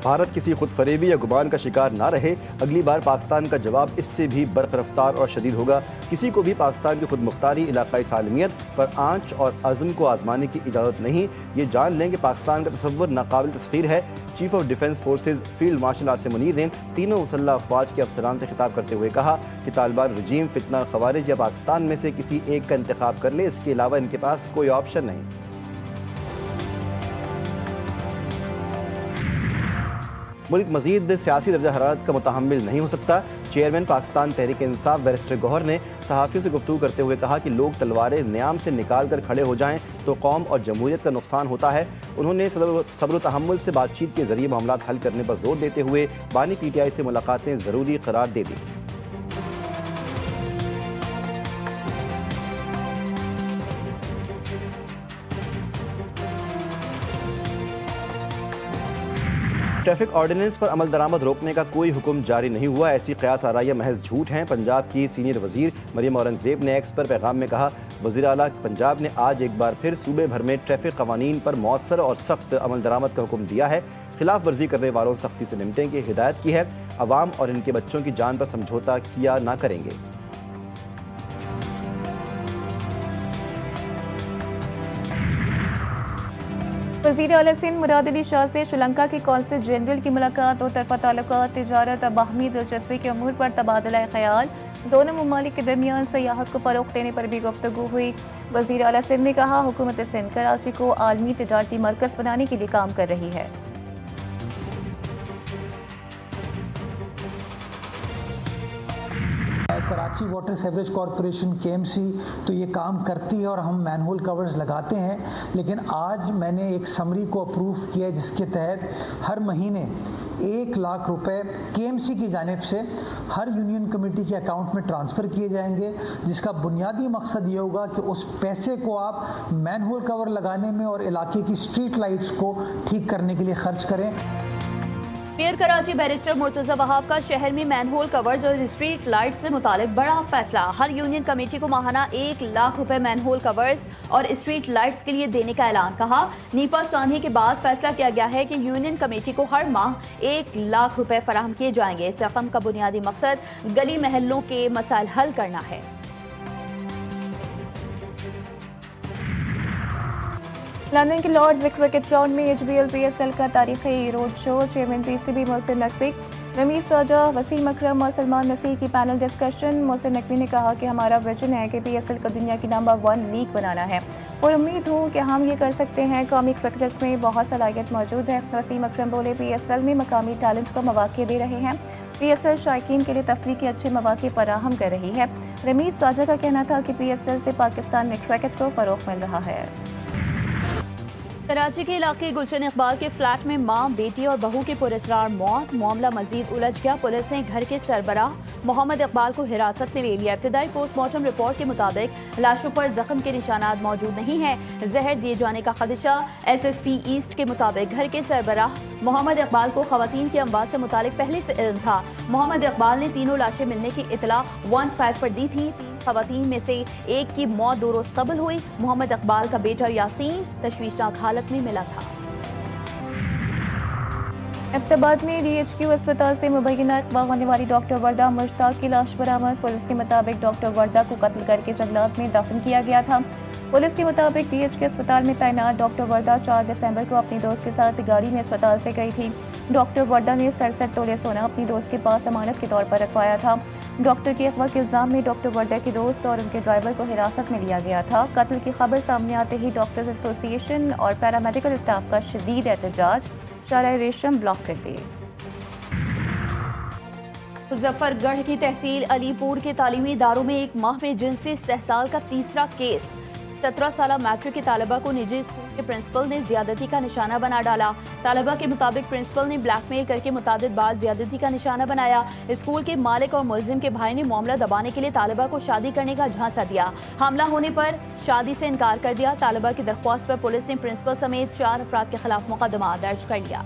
भारत किसी खुद फरेबी या गुमान का शिकार ना रहे। अगली बार पाकिस्तान का जवाब इससे भी बर्फ रफ्तार और शदीद होगा। किसी को भी पाकिस्तान की खुद मुख्तारी, इलाकाई सालमियत पर आंच और अज़म को आजमाने की इजाज़त नहीं। ये जान लें कि पाकिस्तान का तसव्वुर नाकाबिल तस्खीर है। Chief of defence forces field marshal Asim Munir ने तीनों मुसल्लह अफवाज के अफसरान से खिताब करते हुए कहा कि तालिबान रजीम फितना खवारिज या पाकिस्तान में से किसी एक का इंतखाब कर ले, इसके अलावा इनके पास कोई ऑप्शन नहीं। मुल्क मजीद सियासी दर्जा हरारत का मुतहम्मिल नहीं हो सकता। चेयरमैन पाकिस्तान तहरीक इंसाफ बैरिस्टर गौहर ने सहाफ़ियों से गुफ्तगू करते हुए कहा कि लोग तलवारें न्याम से निकाल कर खड़े हो जाएं तो कौम और जमहूरियत का नुकसान होता है। उन्होंने सब्र व तहम्मुल से बातचीत के जरिए मामला हल करने पर जोर देते हुए बानी PTI से मुलाकातें ज़रूरी करार दे दी। ट्रैफिक ऑर्डिनेंस पर अमल दरामद रोकने का कोई हुक्म जारी नहीं हुआ, ऐसी क़यास आराइयाँ महज झूठ हैं। पंजाब की सीनियर वजीर मरियम औरंगजेब ने एक्स पर पैगाम में कहा, वज़ीर आला पंजाब ने आज एक बार फिर सूबे भर में ट्रैफिक कवानीन पर मौसर और सख्त अमल दरामद का हुक्म दिया है। खिलाफ वर्जी करने वालों सख्ती से निपटने की हिदायत की है। अवाम और इनके बच्चों की जान पर समझौता किया ना करेंगे। वज़ीर आला सिंध मुराद अली शाह से श्रीलंका के कौंसल जनरल की मुलाकात और तरफ़ा ताल्लुकात, तिजारत, बाहमी दिलचस्पी के अमूर पर तबादला ख्याल। दोनों ममालिक के दरमियान सयाहत को फ़रोग़ देने पर भी गुफ्तगू हुई। वज़ीर आला सिंध ने कहा, हुकूमत सिंध कराची को आलमी तिजारती मरकज़ बनाने के लिए काम कर रही है। Karachi water sewerage corporation KMC तो ये काम करती है और हम मैनहोल कवर्स लगाते हैं, लेकिन आज मैंने एक समरी को अप्रूव किया है जिसके तहत हर महीने 1 लाख रुपए KMC की जानिब से हर यूनियन कमेटी के अकाउंट में ट्रांसफ़र किए जाएंगे, जिसका बुनियादी मकसद ये होगा कि उस पैसे को आप मैनहोल कवर लगाने में और इलाके की स्ट्रीट लाइट्स को ठीक करने के लिए खर्च करें। पीर कराची बैरिस्टर मुर्तज़ा वहाब का शहर में मैनहोल कवर्स और स्ट्रीट लाइट से मुतालिक बड़ा फैसला। हर यूनियन कमेटी को माहाना 1 लाख रुपए मैनहोल कवर्स और स्ट्रीट लाइट्स के लिए देने का ऐलान। कहा, नीपा सानी के बाद फैसला किया गया है कि यूनियन कमेटी को हर माह 1 लाख रुपए फराहम किए जाएंगे। इस रकम का बुनियादी मकसद गली महलों के मसाइल हल करना है। लंदन के लॉर्ड्स क्रिकेट ग्राउंड में HBL PSL का तारीखी road show. Chairman PCB Mohsin Naqvi, Ramiz Raja, Wasim Akram और सलमान नसीर की पैनल डिस्कशन। मोहसिन नकवी ने कहा कि हमारा विजन है कि PSL को दुनिया की नंबर 1 लीग बनाना है और उम्मीद हूँ कि हम ये कर सकते हैं। कौमी क्रिकेटर्स में बहुत सलाहियत मौजूद है। वसीम अकरम बोले, PSL में मकामी टैलेंट को मौके दे रहे हैं। PSL शायकीन के लिए तफरीह के अच्छे मौके फराहम कर रही है। रमीज साजा का कहना था कि PSL से पाकिस्तान में क्रिकेट को फ़रोग़ मिल रहा है। कराची के इलाके गुलशन इकबाल के फ्लैट में मां, बेटी और बहू की पुरस्रार मौत। मामला मजीद उलझ गया। पुलिस ने घर के सरबराह मोहम्मद इकबाल को हिरासत में ले लिया। इब्तदाई पोस्टमार्टम रिपोर्ट के मुताबिक लाशों पर जख्म के निशानात मौजूद नहीं हैं। जहर दिए जाने का खदशा। SSP ईस्ट के मुताबिक घर के सरबराह मोहम्मद इकबाल को खवातीन की अमवात से मुतालिक पहले से इल्म था। मोहम्मद इकबाल ने तीनों लाशें मिलने की इतला 15 पर दी थी। खवातीन में से एक की मौत 2 रोज कबल हुई। मोहम्मद इकबाल का बेटा यासीन तशवीशनाक हालत में मिला था। इब्तिदाबाद में DHQ अस्पताल से मुबैना अगवा होने वाली डॉक्टर वर्दा मुश्ताक की लाश बरामद। पुलिस के मुताबिक डॉक्टर वर्दा को कत्ल करके जंगलात में दफन किया गया था। पुलिस के मुताबिक DHQ अस्पताल में तैनात डॉक्टर वर्दा 4 दिसंबर को अपनी दोस्त के साथ गाड़ी में अस्पताल से गई थी। डॉक्टर वर्दा ने 67 तोले सोना अपनी दोस्त के पास अमानत के तौर पर रखवाया था। डॉक्टर के अगवा के इल्जाम में डॉक्टर वर्दा के दोस्त और उनके ड्राइवर को हिरासत में लिया गया था। कत्ल की खबर सामने आते ही डॉक्टर्स एसोसिएशन और पैरामेडिकल स्टाफ का शदीद एहतजाज। शारा रेशम ब्लॉक कर दिए। मुजफ्फरगढ़ की तहसील अलीपुर के तालीमी इदारों में एक माह में जिनसी इस्तेहसाल का तीसरा केस। 17 साल मैट्रिक की तालिबा को निजी स्कूल के प्रिंसिपल ने ज्यादती का निशाना बना डाला। तालिबा के मुताबिक प्रिंसिपल ने ब्लैकमेल करके मुतादिद बार ज्यादती का निशाना बनाया। स्कूल के मालिक और मुल्जिम के भाई ने मामला दबाने के लिए तालिबा को शादी करने का झांसा दिया। हमला होने पर शादी से इनकार कर दिया। तालिबा की दरख्वास्त पर पुलिस ने प्रिंसिपल समेत 4 अफराद के खिलाफ मुकदमा दर्ज कर लिया।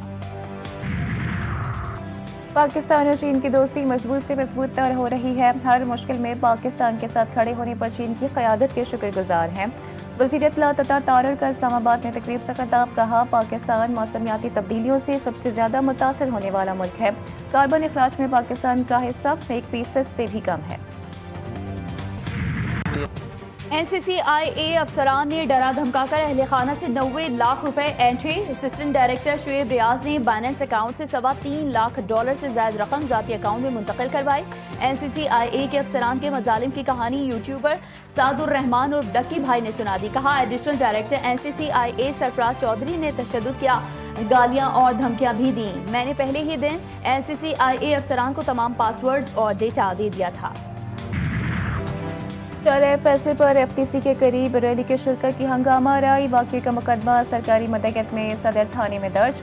पाकिस्तान और चीन की दोस्ती मजबूत से मजबूत हो रही है। हर मुश्किल में पाकिस्तान के साथ खड़े होने पर चीन की क़यादत के शुक्रगुजार हैं। वज़ीर इत्तलाआत अता तारर का इस्लामाबाद में तकरीब से खिताब, कहा पाकिस्तान मौसमियाती तब्दीलियों से सबसे ज़्यादा मुतासर होने वाला मुल्क है। कार्बन अखराज में पाकिस्तान का हिस्सा 1% से भी कम है। NCCIA अफसरान ने डरा धमकाकर अहले खाना से 90 लाख रुपए ऐंठे। असिस्टेंट डायरेक्टर शुएब रियाज ने बाइनेंस अकाउंट से $3.25 लाख से ज्यादा रकम जाती अकाउंट में मुंतकिल करवाई। NCCIA के अफसरान के मजालिम की कहानी यूट्यूबर सादुर रहमान और डक्की भाई ने सुना दी। कहा additional director NCCIA Sarfaraz Chaudhry ने तशद्दुद किया, गालियां और धमकियां भी दी। मैंने पहले ही दिन NCCIA अफसरान को तमाम पासवर्ड्स और डेटा दे दिया था। शरह फैसले पर FTC के करीब रैली के शिरकत की हंगामा राई, वाक़े का मुकदमा सरकारी मदद में सदर थाने में दर्ज।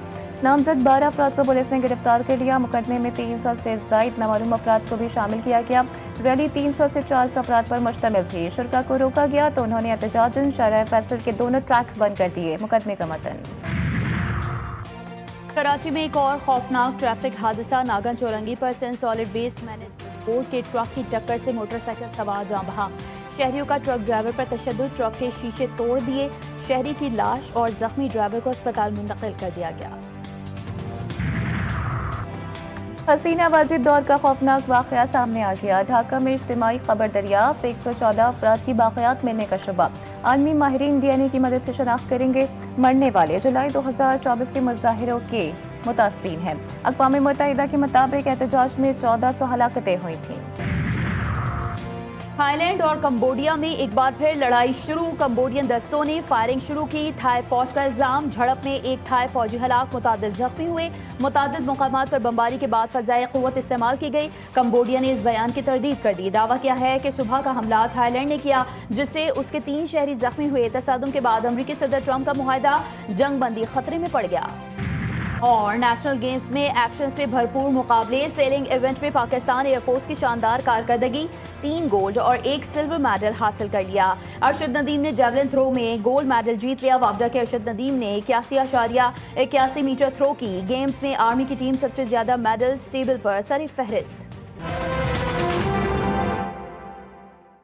नामजद 12 अफराद को पुलिस ने गिरफ्तार कर लिया। मुकदमे में 300 से जायद नामालूम अफराद को भी शामिल किया गया। रैली 300 से 400 अफराद पर मुश्तमिल थी। शुरका को रोका गया तो उन्होंने एहतजाजन शरह फैसले के दोनों ट्रैक्स बंद कर दिए। मुकदमे का मतन। कराची में एक और खौफनाक ट्रैफिक हादसा, नागन चौरंगी पर Sindh solid waste management board के ट्रक की टक्कर से मोटरसाइकिल सवार जान बहा। शहरियों का ट्रक ड्राइवर पर तशद्दुद, ट्रक के शीशे तोड़ दिए। शहरी की लाश और जख्मी ड्राइवर को अस्पताल मुंतकिल कर दिया गया। हसीना वाजिद दौर का खौफनाक वाक़या सामने आ गया। ढाका में इज्तिमाई खबर दरियाफ्त, 114 अफराद की बाक़ियात मिलने का शुबा। आलमी माहिरीन DNA की मदद से शनाख्त करेंगे। मरने वाले जुलाई 2024 के मुजाहिरों के मुतासरीन हैं। अक़वाम मुत्तहिदा के मुताबिक एहतजाज में 1400 हलाकतें हुई थीं। थाईलैंड और कंबोडिया में एक बार फिर लड़ाई शुरू। कंबोडियन दस्तों ने फायरिंग शुरू की। थाई फौज का इल्जाम, झड़प में एक थाई फौजी हलाक, मुतादिद जख्मी हुए। मुतादिद मकामात पर बमबारी के बाद फजाए क़ुव्वत इस्तेमाल की गई। कंबोडिया ने इस बयान की तरदीद कर दी। दावा किया है कि सुबह का हमला थाईलैंड ने किया, जिससे उसके 3 शहरी जख्मी हुए। तसादुम के बाद अमरीकी सदर ट्रंप का मुआहदा जंग बंदी खतरे में पड़ गया। और नेशनल गेम्स में एक्शन से भरपूर मुकाबले। सेलिंग इवेंट में पाकिस्तान एयरफोर्स की शानदार कारकर्दगी, 3 गोल्ड और 1 सिल्वर मेडल हासिल कर लिया। अरशद नदीम ने जेवलिन थ्रो में गोल्ड मेडल जीत लिया। वापडा के अरशद नदीम ने 81.81 मीटर थ्रो की। गेम्स में आर्मी की टीम सबसे ज्यादा मेडल्स टेबल पर सर फहरिस्त।